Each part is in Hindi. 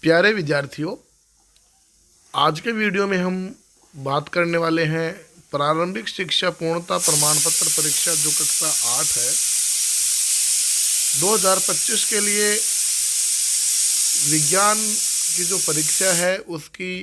प्यारे विद्यार्थियों, आज के वीडियो में हम बात करने वाले हैं प्रारंभिक शिक्षा पूर्णता प्रमाण पत्र परीक्षा जो कक्षा 8 है 2025 के लिए विज्ञान की जो परीक्षा है उसकी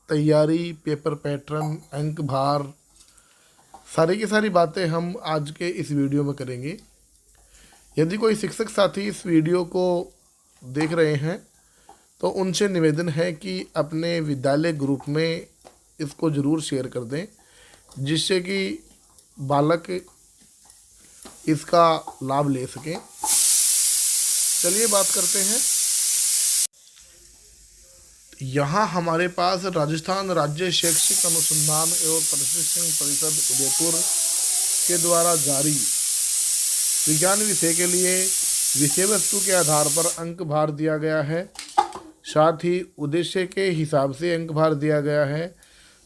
तैयारी, पेपर पैटर्न, अंक भार, सारी की सारी बातें हम आज के इस वीडियो में करेंगे। यदि कोई शिक्षक साथी इस वीडियो को देख रहे हैं तो उनसे निवेदन है कि अपने विद्यालय ग्रुप में इसको ज़रूर शेयर कर दें, जिससे कि बालक इसका लाभ ले सकें। चलिए बात करते हैं। यहाँ हमारे पास राजस्थान राज्य शैक्षिक अनुसंधान एवं प्रशिक्षण परिषद उदयपुर के द्वारा जारी विज्ञान विषय के लिए विषय वस्तु के आधार पर अंक भार दिया गया है। साथ ही उद्देश्य के हिसाब से अंक भार दिया गया है।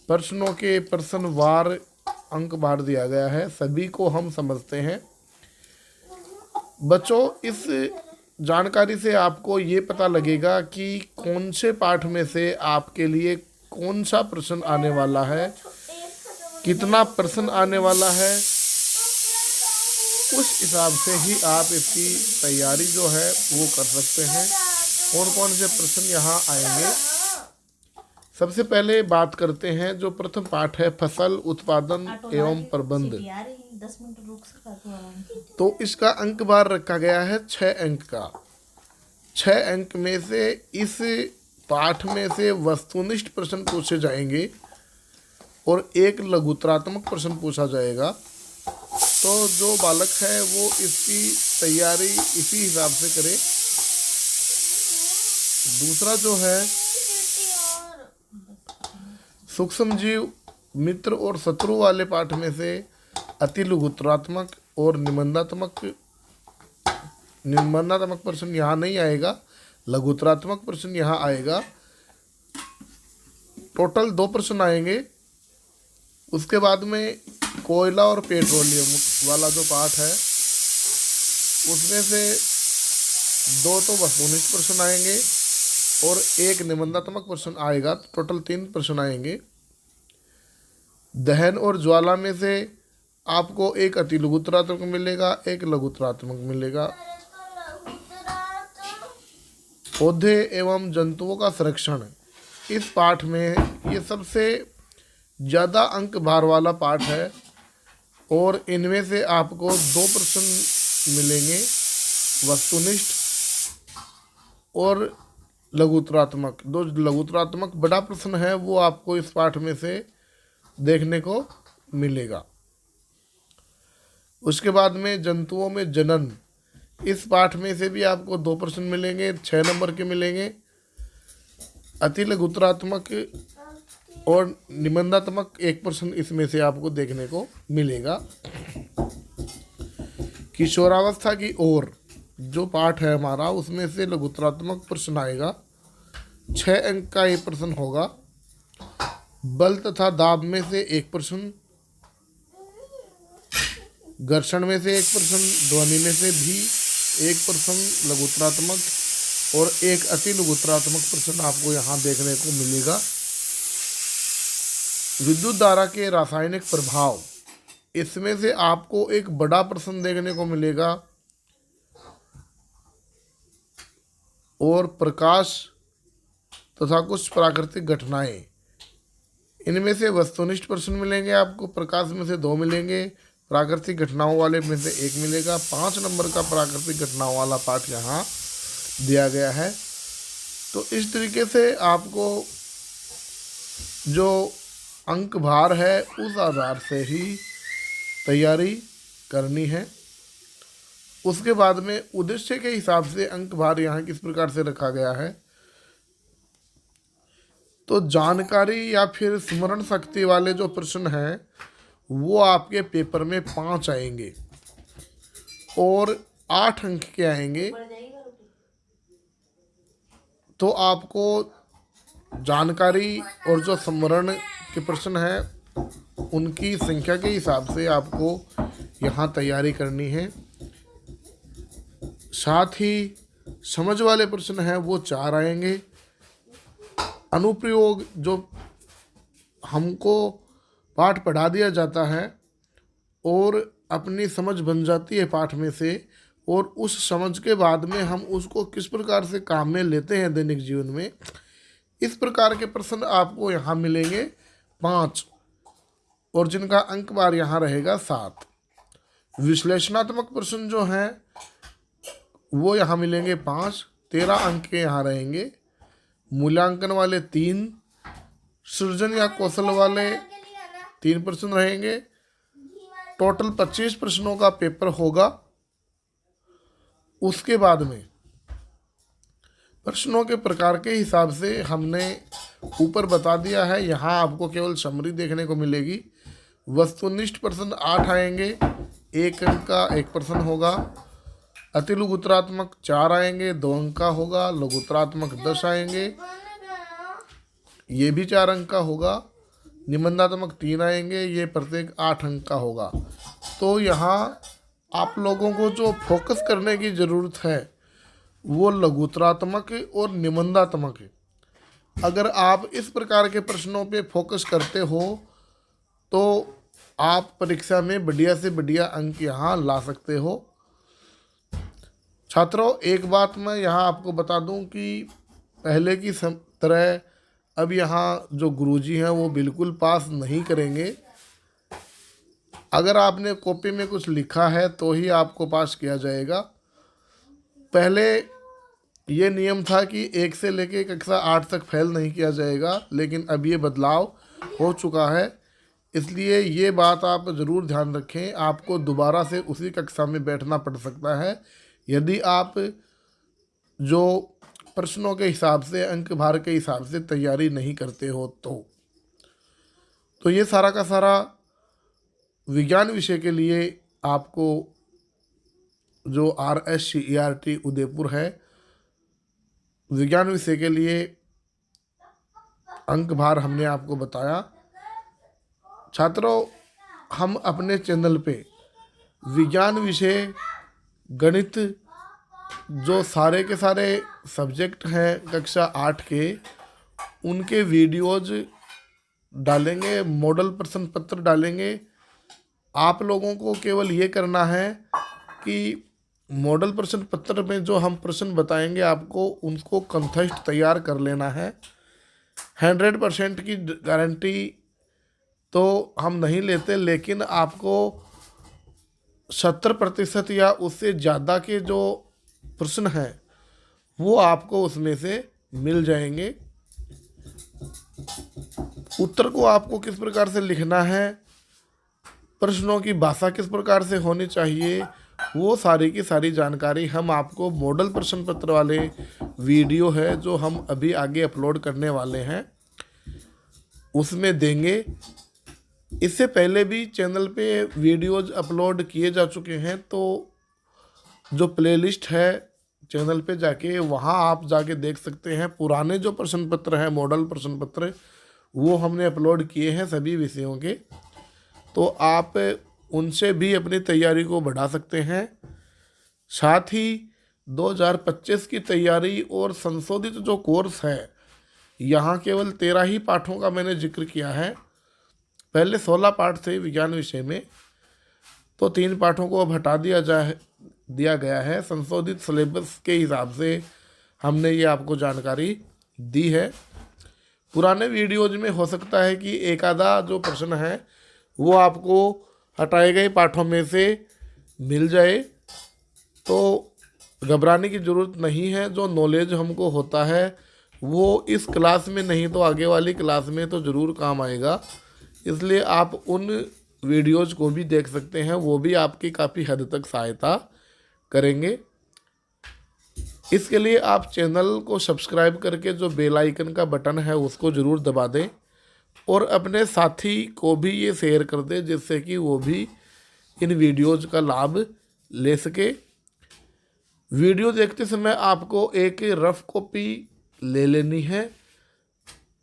प्रश्नों के प्रश्नवार अंक भार दिया गया है। सभी को हम समझते हैं। बच्चों, इस जानकारी से आपको ये पता लगेगा कि कौन से पाठ में से आपके लिए कौन सा प्रश्न आने वाला है, कितना प्रश्न आने वाला है। उस हिसाब से ही आप इसकी तैयारी जो है वो कर सकते हैं। कौन कौन से प्रश्न यहाँ आएंगे। सबसे पहले बात करते हैं जो प्रथम पाठ है फसल उत्पादन एवं प्रबंध। तो इसका अंक भार रखा गया है 6 अंक का। 6 अंक में से इस पाठ में से वस्तुनिष्ठ प्रश्न पूछे जाएंगे और एक लघुतरात्मक प्रश्न पूछा जाएगा। तो जो बालक है वो इसकी तैयारी इसी हिसाब से करे। दूसरा जो है सूक्ष्म जीव, मित्र और शत्रु वाले पाठ में से अति लघुतरात्मक और निबंधात्मक प्रश्न यहाँ नहीं आएगा, लघुतरात्मक प्रश्न यहाँ आएगा। टोटल 2 प्रश्न आएंगे। उसके बाद में कोयला और पेट्रोलियम वाला जो पाठ है उसमें से 2 तो वस्तुनिष्ठ प्रश्न आएंगे और एक निबंधात्मक प्रश्न आएगा। टोटल 3 प्रश्न आएंगे। दहन और ज्वाला में से आपको एक अति लघुतरात्मक मिलेगा, एक लघुतरात्मक मिलेगा। पौधे एवं जंतुओं का संरक्षण, इस पाठ में ये सबसे ज़्यादा अंक भार वाला पाठ है और इनमें से आपको 2 प्रश्न मिलेंगे, वस्तुनिष्ठ और लघुतरात्मक। 2 लघुतरात्मक बड़ा प्रश्न है वो आपको इस पाठ में से देखने को मिलेगा। उसके बाद में जंतुओं में जनन, इस पाठ में से भी आपको 2 प्रश्न मिलेंगे, 6 नंबर के मिलेंगे। अति लघुतरात्मक और निबंधात्मक 1 प्रश्न इसमें से आपको देखने को मिलेगा। किशोरावस्था की ओर जो पाठ है हमारा उसमें से लघुतरात्मक प्रश्न आएगा। 6 अंक का ये प्रश्न होगा। बल तथा दाब में से 1 प्रश्न, घर्षण में से 1 प्रश्न, ध्वनि में से भी 1 प्रश्न लघुतरात्मक और एक अति लघुतरात्मक प्रश्न आपको यहाँ देखने को मिलेगा। विद्युत धारा के रासायनिक प्रभाव, इसमें से आपको एक बड़ा प्रश्न देखने को मिलेगा और प्रकाश तथा कुछ प्राकृतिक घटनाएं, इनमें से वस्तुनिष्ठ प्रश्न मिलेंगे आपको। प्रकाश में से 2 मिलेंगे, प्राकृतिक घटनाओं वाले में से 1 मिलेगा। 5 नंबर का प्राकृतिक घटनाओं वाला पाठ यहाँ दिया गया है। तो इस तरीके से आपको जो अंक भार है उस आधार से ही तैयारी करनी है। उसके बाद में उद्देश्य के हिसाब से अंक भार यहाँ किस प्रकार से रखा गया है। तो जानकारी या फिर स्मरण शक्ति वाले जो प्रश्न हैं वो आपके पेपर में 5 आएंगे और 8 अंक के आएंगे। तो आपको जानकारी और जो स्मरण के प्रश्न हैं उनकी संख्या के हिसाब से आपको यहाँ तैयारी करनी है। साथ ही समझ वाले प्रश्न हैं वो 4 आएंगे अनुप्रयोग जो हमको पाठ पढ़ा दिया जाता है और अपनी समझ बन जाती है पाठ में से, और उस समझ के बाद में हम उसको किस प्रकार से काम में लेते हैं दैनिक जीवन में, इस प्रकार के प्रश्न आपको यहाँ मिलेंगे 5, और जिनका अंक बार यहाँ रहेगा 7। विश्लेषणात्मक प्रश्न जो हैं वो यहाँ मिलेंगे 5, 13 अंक के यहाँ रहेंगे। मूल्यांकन वाले 3, सृजन या कौशल वाले 3 प्रश्न रहेंगे। टोटल 25 प्रश्नों का पेपर होगा। उसके बाद में प्रश्नों के प्रकार के हिसाब से हमने ऊपर बता दिया है, यहाँ आपको केवल समरी देखने को मिलेगी। वस्तुनिष्ठ प्रश्न 8 आएंगे, 1 अंक का 1 प्रश्न होगा। अति लघुत्तरात्मक 4 आएंगे, 2 अंक का होगा। लघुत्तरात्मक 10 आएंगे, ये भी 4 अंक का होगा। निबंधात्मक 3 आएंगे, ये प्रत्येक 8 अंक का होगा। तो यहाँ आप लोगों को जो फोकस करने की ज़रूरत है वो लघुत्तरात्मक और निबंधात्मक है। अगर आप इस प्रकार के प्रश्नों पे फोकस करते हो तो आप परीक्षा में बढ़िया से बढ़िया अंक यहाँ ला सकते हो। छात्रों, एक बात मैं यहाँ आपको बता दूं कि पहले की तरह अब यहाँ जो गुरुजी हैं वो बिल्कुल पास नहीं करेंगे। अगर आपने कॉपी में कुछ लिखा है तो ही आपको पास किया जाएगा। पहले ये नियम था कि 1 से लेके कक्षा 8 तक फेल नहीं किया जाएगा, लेकिन अब ये बदलाव हो चुका है। इसलिए ये बात आप ज़रूर ध्यान रखें, आपको दोबारा से उसी कक्षा में बैठना पड़ सकता है यदि आप जो प्रश्नों के हिसाब से, अंक भार के हिसाब से तैयारी नहीं करते हो तो ये सारा का सारा विज्ञान विषय के लिए आपको जो RSCERT उदयपुर है, विज्ञान विषय के लिए अंक भार हमने आपको बताया। छात्रों, हम अपने चैनल पे विज्ञान विषय, गणित, जो सारे के सारे सब्जेक्ट हैं कक्षा 8 के, उनके वीडियोज डालेंगे, मॉडल प्रश्न पत्र डालेंगे। आप लोगों को केवल ये करना है कि मॉडल प्रश्न पत्र में जो हम प्रश्न बताएंगे आपको, उनको कंठस्थ तैयार कर लेना है। 100% की गारंटी तो हम नहीं लेते, लेकिन आपको 70% या उससे ज़्यादा के जो प्रश्न हैं वो आपको उसमें से मिल जाएंगे। उत्तर को आपको किस प्रकार से लिखना है, प्रश्नों की भाषा किस प्रकार से होनी चाहिए, वो सारी की सारी जानकारी हम आपको मॉडल प्रश्न पत्र वाले वीडियो है जो हम अभी आगे अपलोड करने वाले हैं उसमें देंगे। इससे पहले भी चैनल पे वीडियोज अपलोड किए जा चुके हैं, तो जो प्लेलिस्ट है चैनल पे जाके वहाँ आप जाके देख सकते हैं। पुराने जो प्रश्न पत्र हैं, मॉडल प्रश्न पत्र, वो हमने अपलोड किए हैं सभी विषयों के, तो आप उनसे भी अपनी तैयारी को बढ़ा सकते हैं। साथ ही 2025 की तैयारी और संशोधित जो कोर्स है, यहाँ केवल 13 ही पाठों का मैंने जिक्र किया है। पहले 16 पाठ थे विज्ञान विषय में, तो 3 पाठों को अब हटा दिया गया है। संशोधित सिलेबस के हिसाब से हमने ये आपको जानकारी दी है। पुराने वीडियोज में हो सकता है कि एक आधा जो प्रश्न है वो आपको हटाए गए पाठों में से मिल जाए, तो घबराने की ज़रूरत नहीं है। जो नॉलेज हमको होता है वो इस क्लास में नहीं तो आगे वाली क्लास में तो ज़रूर काम आएगा। इसलिए आप उन वीडियोज़ को भी देख सकते हैं, वो भी आपकी काफ़ी हद तक सहायता करेंगे। इसके लिए आप चैनल को सब्सक्राइब करके जो बेल आइकन का बटन है उसको ज़रूर दबा दें और अपने साथी को भी ये शेयर कर दें, जिससे कि वो भी इन वीडियोज़ का लाभ ले सके। वीडियो देखते समय आपको एक रफ कॉपी ले लेनी है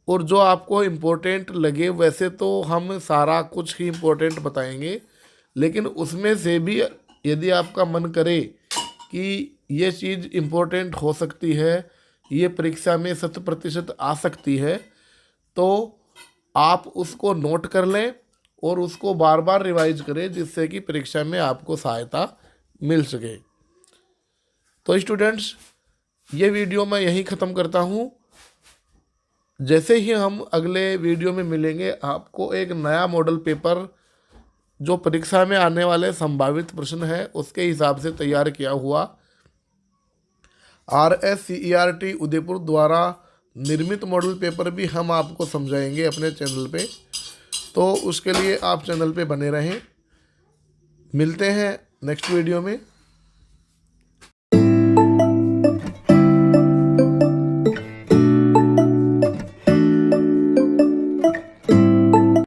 और जो आपको इम्पोर्टेंट लगे, वैसे तो हम सारा कुछ ही इम्पोर्टेंट बताएंगे, लेकिन उसमें से भी यदि आपका मन करे कि ये चीज़ इम्पोर्टेंट हो सकती है ये परीक्षा में 100% आ सकती है, तो आप उसको नोट कर लें और उसको बार बार रिवाइज करें, जिससे कि परीक्षा में आपको सहायता मिल सके। तो स्टूडेंट्स, ये वीडियो मैं यहीं ख़त्म करता हूँ। जैसे ही हम अगले वीडियो में मिलेंगे, आपको एक नया मॉडल पेपर जो परीक्षा में आने वाले संभावित प्रश्न है उसके हिसाब से तैयार किया हुआ RSCERT उदयपुर द्वारा निर्मित मॉडल पेपर भी हम आपको समझाएंगे अपने चैनल पे। तो उसके लिए आप चैनल पे बने रहें। मिलते हैं नेक्स्ट वीडियो में।